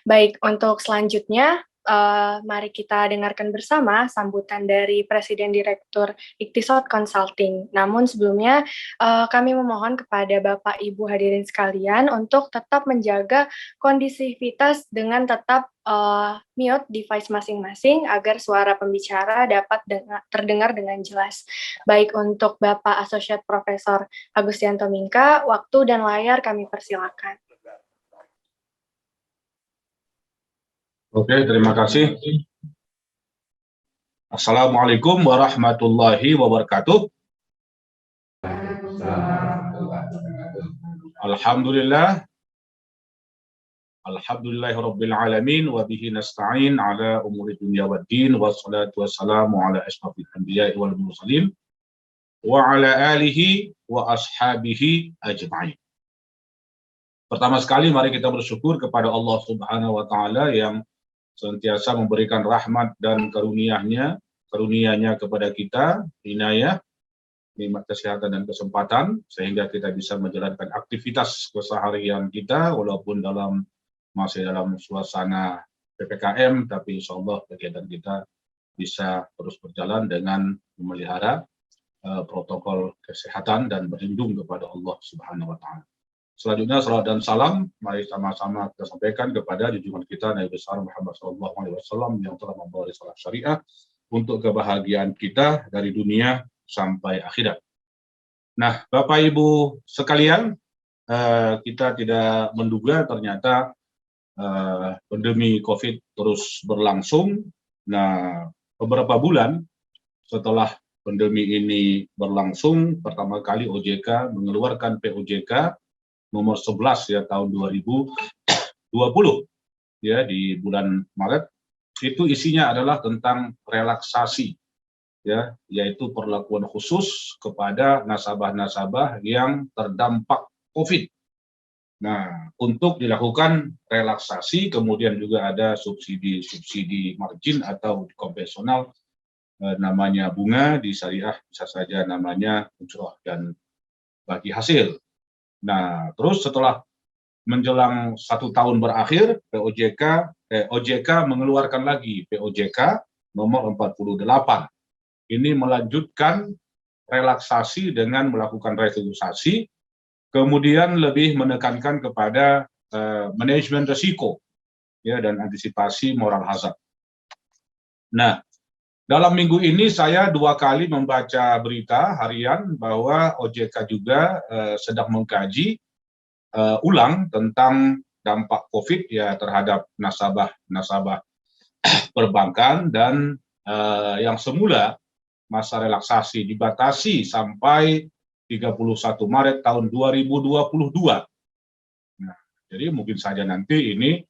Baik, untuk selanjutnya, mari kita dengarkan bersama sambutan dari Presiden Direktur Ikhtisot Consulting. Namun sebelumnya, kami memohon kepada Bapak Ibu hadirin sekalian untuk tetap menjaga kondisivitas dengan tetap mute device masing-masing agar suara pembicara dapat terdengar dengan jelas. Baik untuk Bapak Asosiat Profesor Agustianto Mingka, waktu dan layar kami persilakan. Oke, terima kasih. Assalamualaikum warahmatullahi wabarakatuh. Alhamdulillah. Alhamdulillahirabbil alamin wa bihi nasta'in ala umuri dunya waddin wassalatu wassalamu ala asyrafil anbiya'i wal mursalin wa ala alihi wa ashabihi ajma'in. Pertama sekali mari kita bersyukur kepada Allah Subhanahu wa taala yang senantiasa memberikan rahmat dan karunia-Nya kepada kita, inayah, nikmat kesehatan dan kesempatan, sehingga kita bisa menjalankan aktivitas keseharian kita, walaupun masih dalam suasana PPKM, tapi insya Allah kegiatan kita bisa terus berjalan dengan memelihara protokol kesehatan dan berlindung kepada Allah Subhanahu wa taala. Selanjutnya, salawat dan salam mari sama-sama kita sampaikan kepada junjungan kita Nabi besar Muhammad SAW yang telah membawa risalah syariah untuk kebahagiaan kita dari dunia sampai akhirat. Nah, Bapak Ibu sekalian, kita tidak menduga ternyata pandemi COVID terus berlangsung. Nah, beberapa bulan setelah pandemi ini berlangsung, pertama kali OJK mengeluarkan POJK nomor 11 ya tahun 2020 ya di bulan Maret. Itu isinya adalah tentang relaksasi ya, yaitu perlakuan khusus kepada nasabah-nasabah yang terdampak COVID. Nah, untuk dilakukan relaksasi, kemudian juga ada subsidi margin atau konvensional, namanya bunga, di syariah bisa saja namanya ujroh dan bagi hasil. Nah, terus setelah menjelang 1 tahun berakhir, OJK mengeluarkan lagi POJK nomor 48. Ini melanjutkan relaksasi dengan melakukan restrukturisasi, kemudian lebih menekankan kepada manajemen risiko ya, dan antisipasi moral hazard. Nah, dalam minggu ini saya 2 kali membaca berita harian bahwa OJK juga sedang mengkaji ulang tentang dampak COVID ya terhadap nasabah perbankan, dan yang semula masa relaksasi dibatasi sampai 31 Maret tahun 2022. Nah, jadi mungkin saja nanti ini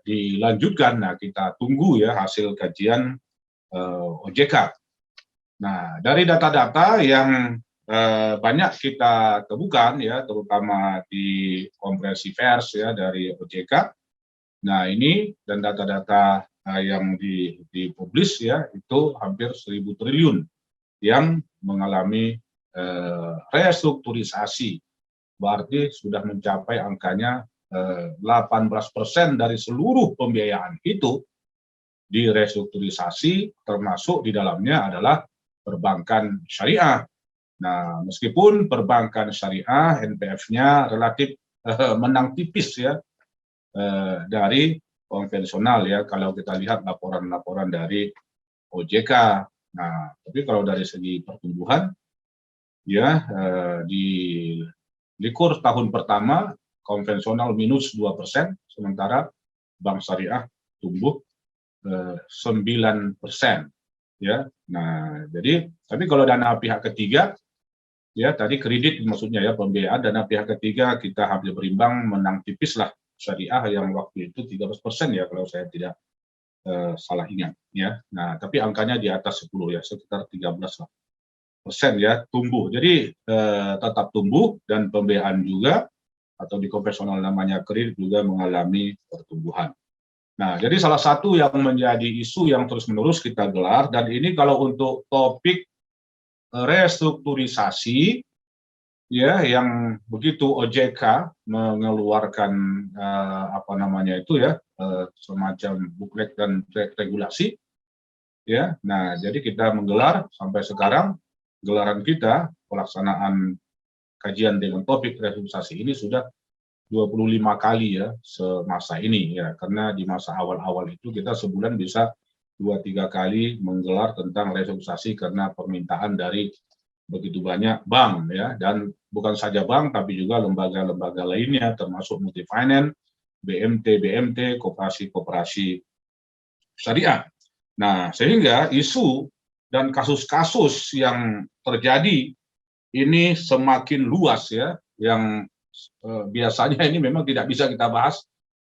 dilanjutkan. Nah, kita tunggu ya hasil kajian OJK. Nah, dari data-data yang banyak kita temukan ya, terutama di konferensi pers ya dari OJK. Nah, ini dan data-data yang dipublis ya, itu hampir 1.000 triliun yang mengalami restrukturisasi. Berarti sudah mencapai angkanya 18% dari seluruh pembiayaan itu direstrukturisasi, termasuk di dalamnya adalah perbankan syariah. Nah, meskipun perbankan syariah NPF-nya relatif menang tipis ya dari konvensional ya, kalau kita lihat laporan-laporan dari OJK. Nah, tapi kalau dari segi pertumbuhan ya di likur tahun pertama konvensional minus 2%, sementara bank syariah tumbuh 9% ya. Nah, jadi tapi kalau dana pihak ketiga ya, tadi kredit maksudnya ya, pembiayaan dana pihak ketiga kita hampir berimbang, menang tipis lah syariah yang waktu itu 13% ya kalau saya tidak salah ingat ya. Nah, tapi angkanya di atas 10 ya, sekitar 13% ya tumbuh. Jadi tetap tumbuh, dan pembiayaan juga atau di konvensional namanya kredit juga mengalami pertumbuhan. Nah, jadi salah satu yang menjadi isu yang terus-menerus kita gelar, dan ini kalau untuk topik restrukturisasi, ya yang begitu OJK mengeluarkan apa namanya itu ya semacam buklet dan regulasi ya. Nah, jadi kita menggelar sampai sekarang gelaran kita pelaksanaan kajian dengan topik restrukturisasi ini sudah 25 kali ya semasa ini ya, karena di masa awal-awal itu kita sebulan bisa 2-3 kali menggelar tentang restrukturisasi karena permintaan dari begitu banyak bank ya, dan bukan saja bank tapi juga lembaga-lembaga lainnya termasuk multi finance, BMT, koperasi-koperasi syariah. Nah, sehingga isu dan kasus-kasus yang terjadi ini semakin luas ya, yang biasanya ini memang tidak bisa kita bahas,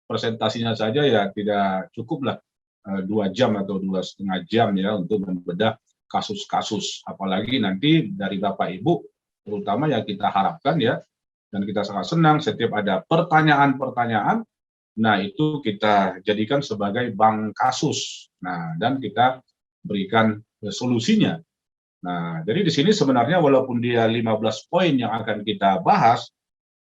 presentasinya saja ya tidak cukuplah 2 jam atau 2,5 jam ya untuk membedah kasus-kasus, apalagi nanti dari Bapak Ibu, terutama yang kita harapkan ya, dan kita sangat senang setiap ada pertanyaan-pertanyaan, nah itu kita jadikan sebagai bank kasus, nah dan kita berikan solusinya. Nah, jadi di sini sebenarnya walaupun dia 15 poin yang akan kita bahas,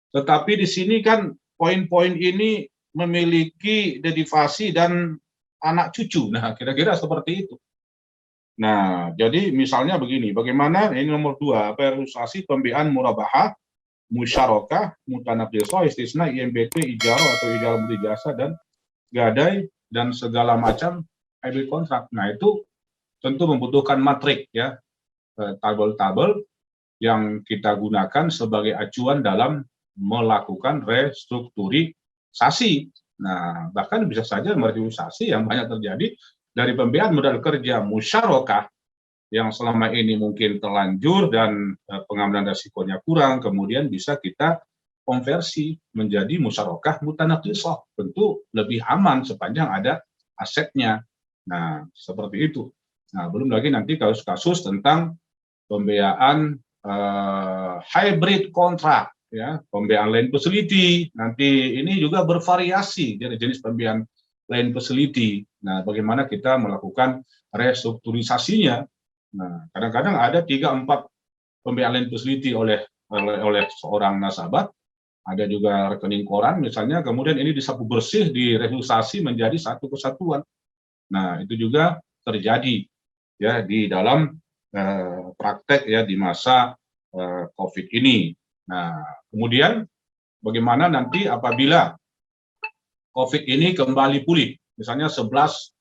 tetapi di sini kan poin-poin ini memiliki derivasi dan anak cucu. Nah, kira-kira seperti itu. Nah, jadi misalnya begini, bagaimana ini nomor 2, realisasi pembiayaan murabahah, musyarakah, mutanabisah, istisna, IMBT, ijaro atau ijaro beli jasa dan gadai dan segala macam hybrid kontrak. Nah, itu tentu membutuhkan matrik ya, tabel-tabel yang kita gunakan sebagai acuan dalam melakukan restrukturisasi. Nah, bahkan bisa saja restrukturisasi yang banyak terjadi dari pembiayaan modal kerja musyarakah yang selama ini mungkin terlanjur dan pengambilan resikonya kurang, kemudian bisa kita konversi menjadi musyarakah mutanaqisah. Tentu lebih aman sepanjang ada asetnya. Nah, seperti itu. Nah, belum lagi nanti kasus-kasus tentang pembiayaan hybrid kontrak, ya, pembiayaan line facility. Nanti ini juga bervariasi jenis pembiayaan line facility. Nah, bagaimana kita melakukan restrukturisasinya. Nah, kadang-kadang ada 3-4 pembiayaan line facility oleh seorang nasabah, ada juga rekening koran misalnya, kemudian ini disapu bersih, direstrukturisasi menjadi satu kesatuan. Nah, itu juga terjadi ya di dalam praktek ya di masa COVID ini. Nah, kemudian bagaimana nanti apabila COVID ini kembali pulih, misalnya 11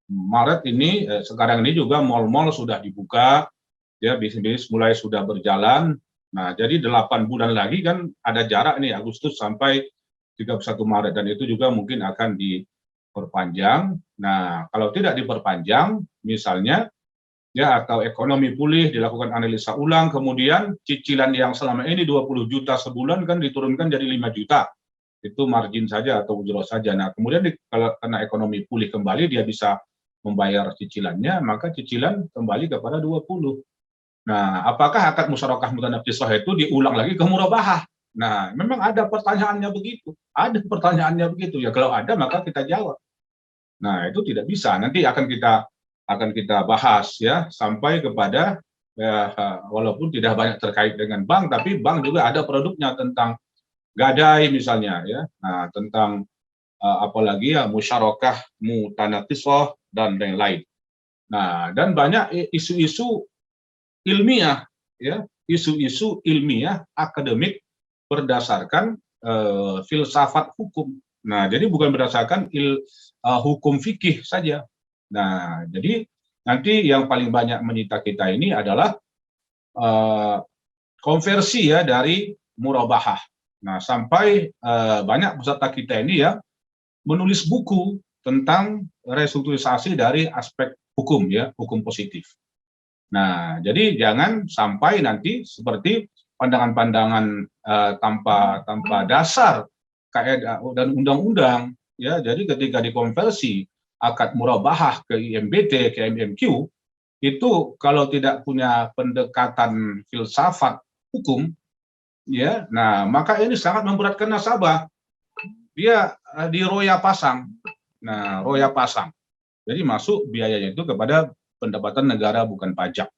Maret ini, sekarang ini juga mal-mal sudah dibuka, ya bisnis mulai sudah berjalan. Nah, jadi 8 bulan lagi kan ada jarak nih, Agustus sampai 31 Maret, dan itu juga mungkin akan diperpanjang. Nah, kalau tidak diperpanjang, misalnya ya atau ekonomi pulih, dilakukan analisa ulang, kemudian cicilan yang selama ini 20 juta sebulan kan diturunkan jadi 5 juta. Itu margin saja atau ujroh saja. Nah, kemudian kalau karena ekonomi pulih kembali, dia bisa membayar cicilannya, maka cicilan kembali kepada 20. Nah, apakah akad musyarakah mutanaqisah itu diulang lagi ke murabahah? Nah, memang ada pertanyaannya begitu. Ada pertanyaannya begitu. Ya kalau ada maka kita jawab. Nah, itu tidak bisa. Nanti akan kita bahas ya sampai kepada ya, walaupun tidak banyak terkait dengan bank, tapi bank juga ada produknya tentang gadai misalnya ya. Nah, tentang apalagi ya musyarakah mutanaqisah dan lain-lain. Nah, dan banyak isu-isu ilmiah ya, isu-isu ilmiah akademik berdasarkan filsafat hukum. Nah, jadi bukan berdasarkan hukum fikih saja. Nah, jadi nanti yang paling banyak menyita kita ini adalah konversi ya dari murabahah. Nah, sampai banyak peserta kita ini ya menulis buku tentang restrukturisasi dari aspek hukum ya, hukum positif. Nah, jadi jangan sampai nanti seperti pandangan-pandangan tanpa dasar kaidah dan undang-undang ya. Jadi ketika dikonversi akad murabahah ke IMBT, ke MMQ, itu kalau tidak punya pendekatan filsafat hukum ya, nah maka ini sangat memberatkan nasabah. Dia diroya pasang. Nah, roya pasang. Jadi masuk biayanya itu kepada pendapatan negara bukan pajak.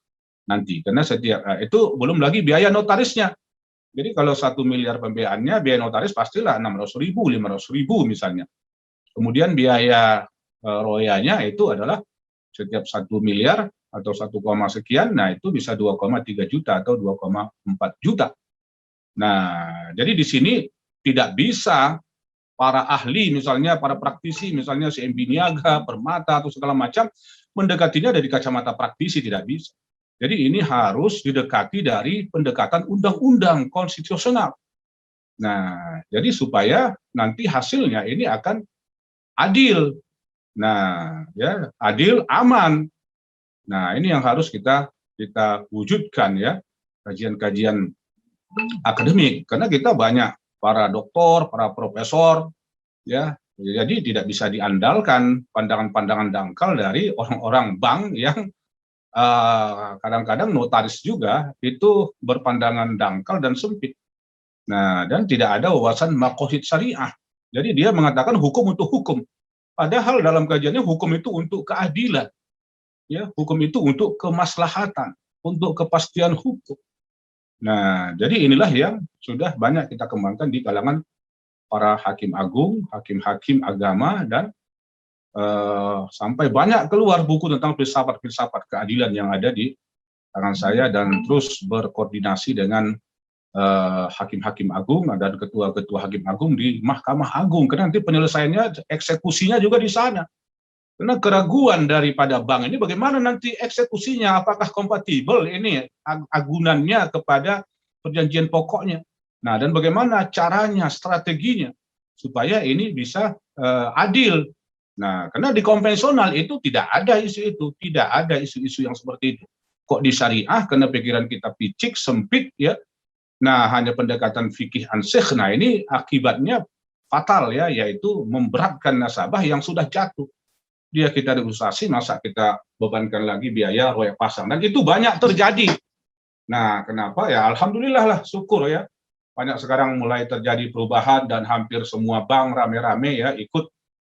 nanti, karena setiap itu belum lagi biaya notarisnya. Jadi kalau 1 miliar pembiayaannya, biaya notaris pastilah 600.000, 500.000 misalnya. Kemudian biaya royanya itu adalah setiap 1 miliar atau 1, sekian, nah itu bisa 2,3 juta atau 2,4 juta. Nah, jadi di sini tidak bisa para ahli, misalnya para praktisi, misalnya CMB Niaga, Permata, atau segala macam, mendekatinya dari kacamata praktisi, tidak bisa. Jadi ini harus didekati dari pendekatan undang-undang konstitusional. Nah, jadi supaya nanti hasilnya ini akan adil. Nah, ya, adil, aman. Nah, ini yang harus kita wujudkan ya, kajian-kajian akademik, karena kita banyak para doktor, para profesor, ya, jadi tidak bisa diandalkan pandangan-pandangan dangkal dari orang-orang bank yang kadang-kadang notaris juga itu berpandangan dangkal dan sempit. Nah, dan tidak ada wawasan maqasid syariah. Jadi dia mengatakan hukum untuk hukum. Padahal dalam kajiannya hukum itu untuk keadilan. Ya, hukum itu untuk kemaslahatan, untuk kepastian hukum. Nah, jadi inilah yang sudah banyak kita kembangkan di kalangan para hakim agung, hakim-hakim agama, dan sampai banyak keluar buku tentang filsafat-filsafat keadilan yang ada di tangan saya, dan terus berkoordinasi dengan hakim-hakim agung dan ketua-ketua hakim agung di Mahkamah Agung, karena nanti penyelesaiannya, eksekusinya juga di sana. Karena keraguan daripada bank ini bagaimana nanti eksekusinya, apakah kompatibel ini agunannya kepada perjanjian pokoknya. Nah, dan bagaimana caranya, strateginya supaya ini bisa adil. Nah, karena di konvensional itu tidak ada isu itu, tidak ada isu-isu yang seperti itu. Kok di syariah, karena pikiran kita picik, sempit ya. Nah, hanya pendekatan fikih ansikh, nah ini akibatnya fatal ya, yaitu memberatkan nasabah yang sudah jatuh. Dia kita negosiasi, masa kita bebankan lagi biaya royal pasang, dan itu banyak terjadi. Nah, kenapa ya? Alhamdulillah lah, syukur ya. Banyak sekarang mulai terjadi perubahan, dan hampir semua bank rame-rame ya ikut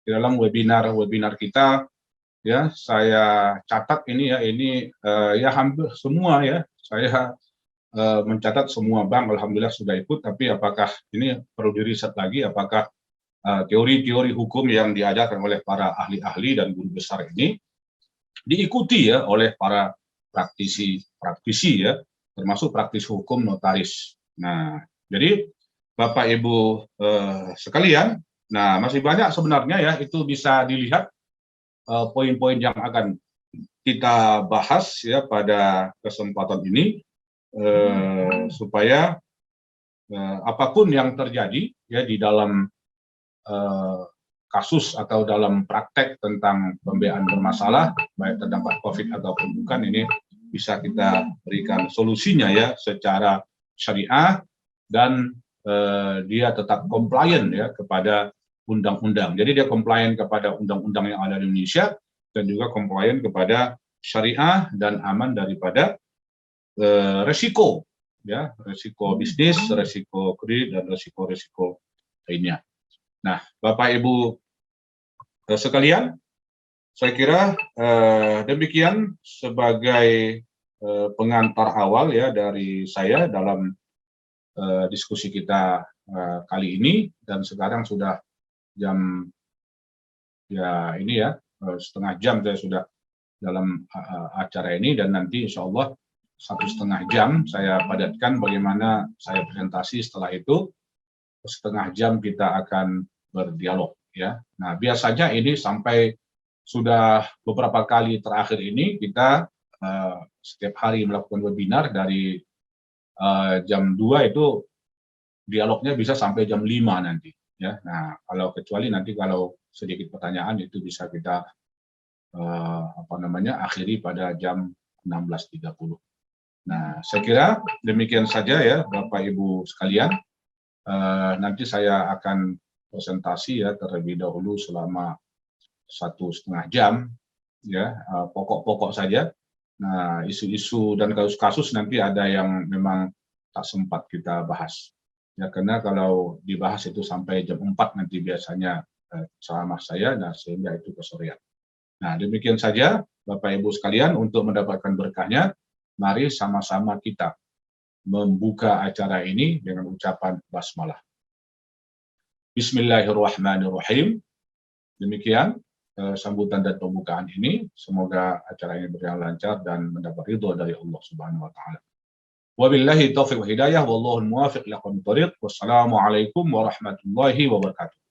di dalam webinar kita. Ya, saya catat ini ya, ini ya hampir semua ya. Saya mencatat semua bank alhamdulillah sudah ikut, tapi apakah ini perlu diriset lagi, apakah teori-teori hukum yang diajarkan oleh para ahli-ahli dan guru besar ini diikuti ya oleh para praktisi ya, termasuk praktisi hukum notaris. Nah, jadi Bapak Ibu sekalian, nah masih banyak sebenarnya ya, itu bisa dilihat poin-poin yang akan kita bahas ya pada kesempatan ini, supaya apapun yang terjadi ya di dalam kasus atau dalam praktek tentang pembiayaan bermasalah, baik terdampak COVID ataupun bukan, ini bisa kita berikan solusinya ya secara syariah, dan dia tetap compliant ya kepada undang-undang. Jadi dia compliant kepada undang-undang yang ada di Indonesia, dan juga compliant kepada syariah, dan aman daripada resiko ya, resiko bisnis, resiko kredit, dan resiko-resiko lainnya. Nah, Bapak Ibu sekalian, saya kira demikian sebagai pengantar awal ya dari saya dalam diskusi kita kali ini. Dan sekarang sudah jam ya ini ya, setengah jam saya sudah dalam acara ini, dan nanti insya Allah 1,5 jam saya padatkan bagaimana saya presentasi. Setelah itu setengah jam kita akan berdialog ya. Nah, biasanya ini sampai sudah beberapa kali terakhir ini kita setiap hari melakukan webinar dari jam 2 itu dialognya bisa sampai jam 5 nanti ya. Nah, kalau kecuali nanti kalau sedikit pertanyaan itu bisa kita akhiri pada jam 16.30. Nah, saya kira demikian saja ya Bapak Ibu sekalian. Nanti saya akan presentasi ya terlebih dahulu selama 1,5 jam ya, pokok-pokok saja. Nah, isu-isu dan kasus-kasus nanti ada yang memang tak sempat kita bahas ya, karena kalau dibahas itu sampai jam 4 nanti biasanya ceramah saya, dan sehingga itu kesorean. Nah, demikian saja Bapak Ibu sekalian, untuk mendapatkan berkahnya mari sama-sama kita membuka acara ini dengan ucapan basmalah. Bismillahirrahmanirrahim. Demikian sambutan dan pembukaan ini. Semoga acara ini berjalan lancar dan mendapat ridho dari Allah Subhanahu wa taala. Wabillahi taufiq wa hidayah wallahu muwaffiq ila aqwamit thoriq. Wassalamualaikum warahmatullahi wabarakatuh.